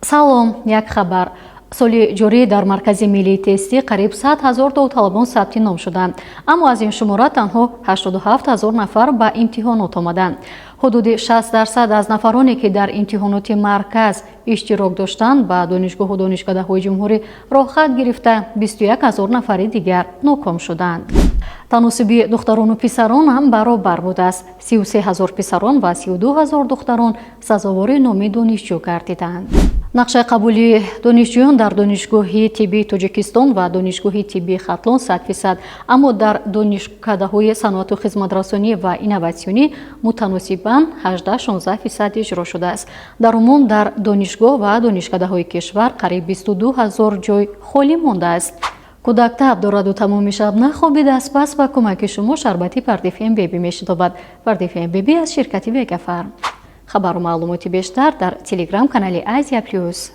салом, як хабар. соли ҷорӣ дар маркази миллии тестӣ қариб 100 000 довталабон сабти ном шуданд, аммо аз ин шумора танҳо 87 000 нафар ба имтиҳонот омаданд. ҳудуди 60% аз нафароне ки дар имтиҳоноти марказ иштирок доштанд ба донишгоҳу донишкадаҳои ҷумҳурӣ роҳхат гирифта, 21 000 нафари дигар ноком шуданд. таносиби духтарону писарон ҳам баробар будааст. 33 000 писарон ва 32 000 духтарон сазовори номи донишҷӯ гардиданд. нақшаи қабули донишҷӯён дар донишгоҳи тиббии Тоҷикистон ва донишгоҳи тиббии Хатлон 100%, аммо дар донишкадаҳои саноату хизматрасонӣ ва инноватсионӣ мутаносибан 18-16% иҷро шудааст. дар умум дар донишгоҳ ва донишкадаҳои кишвар қариб 22 000 ҷой холӣ мондааст. кӯдактаб дораду тамоми шаб нахобидааст. пас ба кӯмаки шумо шарбати Вардифм Беби мешитобад. Вардифм Беби аз ширкати Вегафарм. хабару маълумоти бештар дар телеграм канали Азия Плюс.